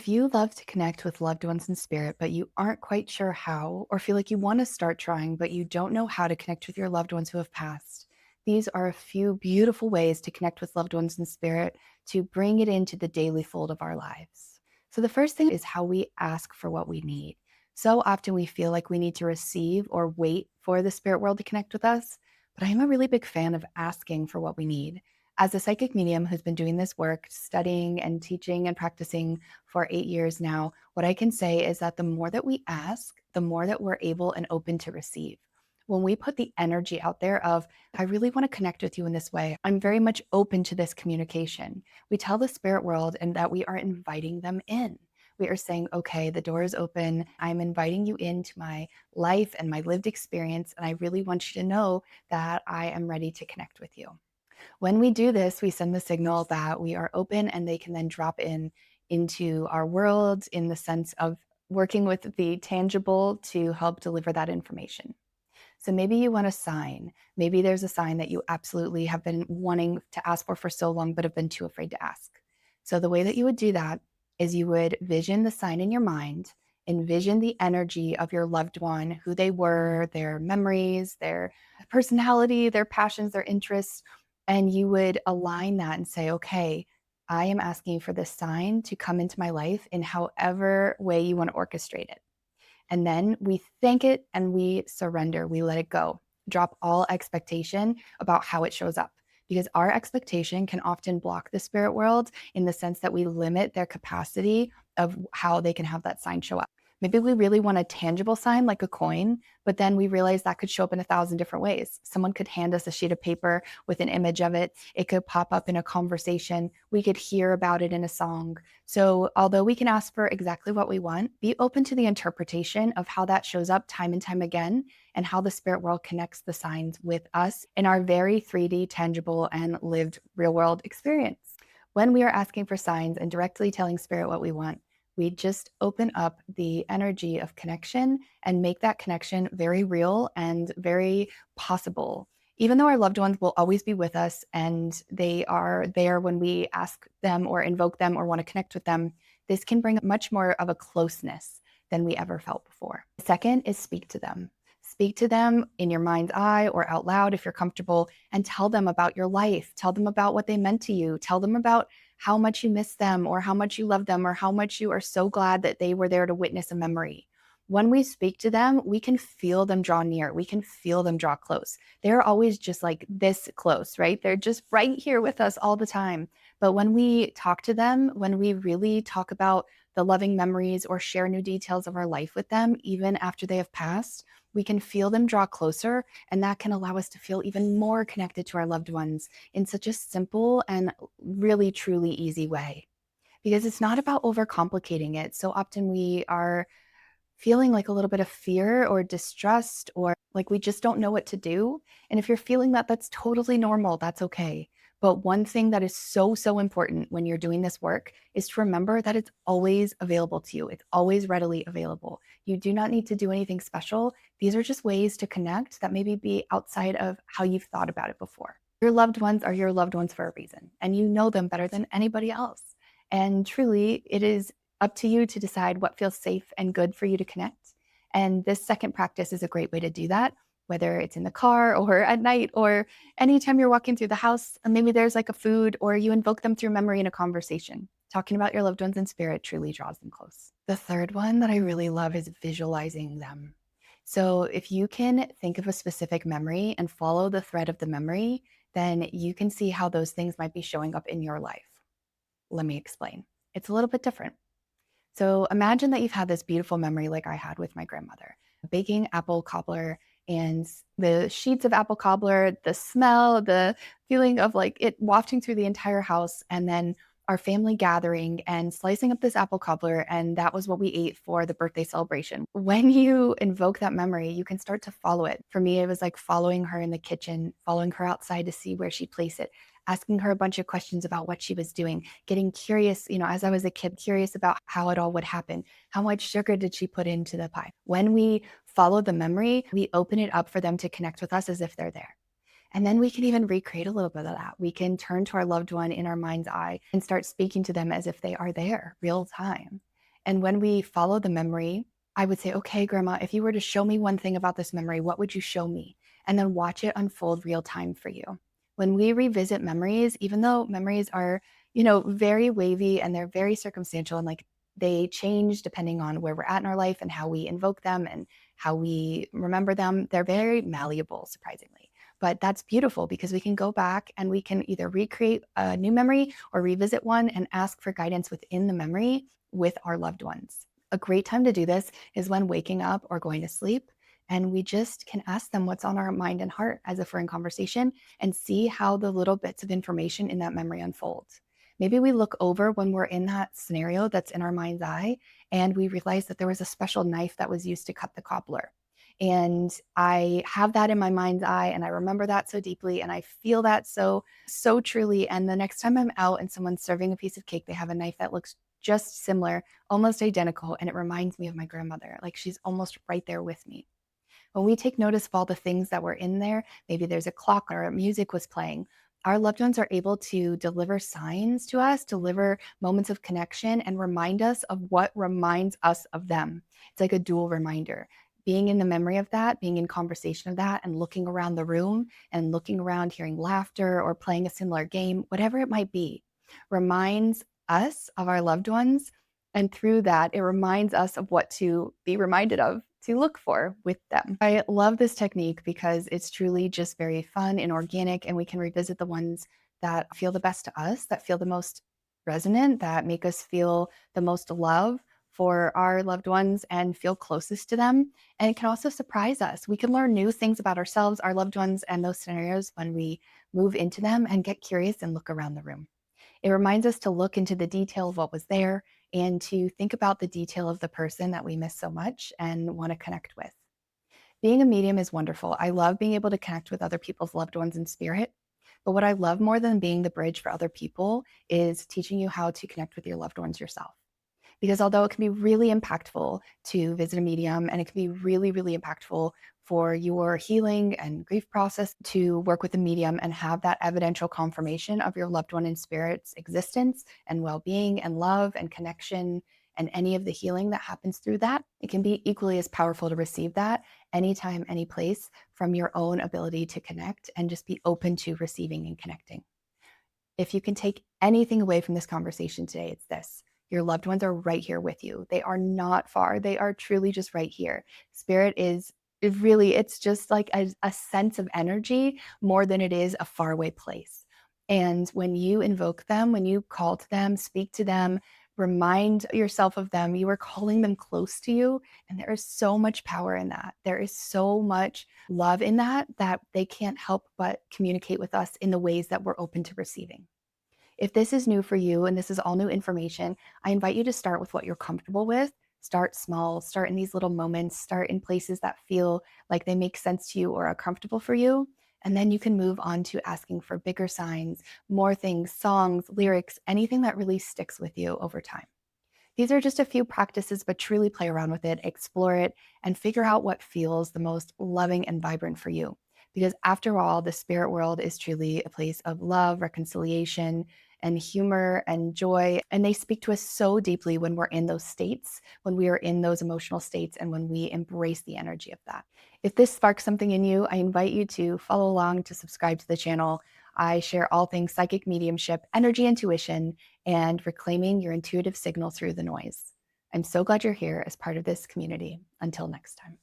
If you love to connect with loved ones in spirit, but you aren't quite sure how, or feel like you want to start trying, but you don't know how to connect with your loved ones who have passed, these are a few beautiful ways to connect with loved ones in spirit to bring it into the daily fold of our lives. So, the first thing is how we ask for what we need. So often we feel like we need to receive or wait for the spirit world to connect with us, but I am a really big fan of asking for what we need. As a psychic medium who's been doing this work, studying and teaching and practicing for 8 years now, what I can say is that the more that we ask, the more that we're able and open to receive. When we put the energy out there of, I really want to connect with you in this way, I'm very much open to this communication. We tell the spirit world and that we are inviting them in. We are saying, okay, the door is open. I'm inviting you into my life and my lived experience. And I really want you to know that I am ready to connect with you. When we do this, we send the signal that we are open and they can then drop in into our world in the sense of working with the tangible to help deliver that information. So maybe you want a sign. Maybe there's a sign that you absolutely have been wanting to ask for so long, but have been too afraid to ask. So the way that you would do that is you would vision the sign in your mind, envision the energy of your loved one, who they were, their memories, their personality, their passions, their interests, and you would align that and say, okay, I am asking for this sign to come into my life in however way you want to orchestrate it. And then we thank it and we surrender. We let it go. Drop all expectation about how it shows up because our expectation can often block the spirit world in the sense that we limit their capacity of how they can have that sign show up. Maybe we really want a tangible sign like a coin, but then we realize that could show up in 1,000 different ways. Someone could hand us a sheet of paper with an image of it. It could pop up in a conversation. We could hear about it in a song. So, although we can ask for exactly what we want, be open to the interpretation of how that shows up time and time again and how the spirit world connects the signs with us in our very 3D, tangible, and lived real world experience. When we are asking for signs and directly telling spirit what we want, we just open up the energy of connection and make that connection very real and very possible. Even though our loved ones will always be with us and they are there when we ask them or invoke them or want to connect with them, this can bring much more of a closeness than we ever felt before. Second is speak to them. Speak to them in your mind's eye or out loud if you're comfortable and tell them about your life. Tell them about what they meant to you. Tell them about how much you miss them or how much you love them or how much you are so glad that they were there to witness a memory. When we speak to them, we can feel them draw near. We can feel them draw close. They're always just like this close, right? They're just right here with us all the time. But when we talk to them, when we really talk about the loving memories or share new details of our life with them, even after they have passed, we can feel them draw closer. And that can allow us to feel even more connected to our loved ones in such a simple and really, truly easy way. Because it's not about overcomplicating it. So often we are feeling like a little bit of fear or distrust or like we just don't know what to do. And if you're feeling that, that's totally normal. That's okay. But one thing that is so, so important when you're doing this work is to remember that it's always available to you. It's always readily available. You do not need to do anything special. These are just ways to connect that maybe be outside of how you've thought about it before. Your loved ones are your loved ones for a reason, and you know them better than anybody else. And truly, it is up to you to decide what feels safe and good for you to connect. And this second practice is a great way to do that, whether it's in the car or at night or anytime you're walking through the house. And maybe there's like a food or you invoke them through memory in a conversation. Talking about your loved ones in spirit truly draws them close. The third one that I really love is visualizing them. So if you can think of a specific memory and follow the thread of the memory, then you can see how those things might be showing up in your life. Let me explain. It's a little bit different. So imagine that you've had this beautiful memory like I had with my grandmother, baking apple cobbler and the sheets of apple cobbler, the smell, the feeling of like it wafting through the entire house, and then our family gathering and slicing up this apple cobbler. And that was what we ate for the birthday celebration. When you invoke that memory, you can start to follow it. For me, it was like following her in the kitchen, following her outside to see where she'd place it, asking her a bunch of questions about what she was doing, getting curious, as I was a kid, curious about how it all would happen. How much sugar did she put into the pie? When we follow the memory, we open it up for them to connect with us as if they're there. And then we can even recreate a little bit of that. We can turn to our loved one in our mind's eye and start speaking to them as if they are there, real time. And when we follow the memory, I would say, okay, grandma, if you were to show me one thing about this memory, what would you show me? And then watch it unfold real time for you. When we revisit memories, even though memories are, very wavy and they're very circumstantial and like they change depending on where we're at in our life and how we invoke them and how we remember them, they're very malleable, surprisingly. But that's beautiful because we can go back and we can either recreate a new memory or revisit one and ask for guidance within the memory with our loved ones. A great time to do this is when waking up or going to sleep. And we just can ask them what's on our mind and heart as if we're in conversation and see how the little bits of information in that memory unfold. Maybe we look over when we're in that scenario that's in our mind's eye and we realize that there was a special knife that was used to cut the cobbler. And I have that in my mind's eye and I remember that so deeply and I feel that so truly. And the next time I'm out and someone's serving a piece of cake, they have a knife that looks just similar, almost identical. And it reminds me of my grandmother. Like she's almost right there with me. When we take notice of all the things that were in there, maybe there's a clock or music was playing, our loved ones are able to deliver signs to us, deliver moments of connection, and remind us of what reminds us of them. It's like a dual reminder. Being in the memory of that, being in conversation of that, and looking around the room and looking around, hearing laughter or playing a similar game, whatever it might be, reminds us of our loved ones. And through that, it reminds us of what to be reminded of, to look for with them. I love this technique because it's truly just very fun and organic, and we can revisit the ones that feel the best to us, that feel the most resonant, that make us feel the most love for our loved ones and feel closest to them. And it can also surprise us. We can learn new things about ourselves, our loved ones, and those scenarios when we move into them and get curious and look around the room. It reminds us to look into the detail of what was there and to think about the detail of the person that we miss so much and want to connect with. Being a medium is wonderful. I love being able to connect with other people's loved ones in spirit. But what I love more than being the bridge for other people is teaching you how to connect with your loved ones yourself. Because although it can be really impactful to visit a medium and it can be really, really impactful for your healing and grief process to work with a medium and have that evidential confirmation of your loved one in spirit's existence and well being and love and connection and any of the healing that happens through that, it can be equally as powerful to receive that anytime, any place from your own ability to connect and just be open to receiving and connecting. If you can take anything away from this conversation today, it's this. Your loved ones are right here with you. They are not far. They are truly just right here. Spirit is really, it's just like a sense of energy more than it is a faraway place. And when you invoke them, when you call to them, speak to them, remind yourself of them, you are calling them close to you. And there is so much power in that. There is so much love in that that they can't help but communicate with us in the ways that we're open to receiving. If this is new for you and this is all new information, I invite you to start with what you're comfortable with. Start small, start in these little moments, start in places that feel like they make sense to you or are comfortable for you. And then you can move on to asking for bigger signs, more things, songs, lyrics, anything that really sticks with you over time. These are just a few practices, but truly play around with it, explore it, and figure out what feels the most loving and vibrant for you. Because after all, the spirit world is truly a place of love, reconciliation, and humor and joy. And they speak to us so deeply when we're in those states, when we are in those emotional states, and when we embrace the energy of that. If this sparks something in you, I invite you to follow along, to subscribe to the channel. I share all things psychic mediumship, energy intuition, and reclaiming your intuitive signal through the noise. I'm so glad you're here as part of this community. Until next time.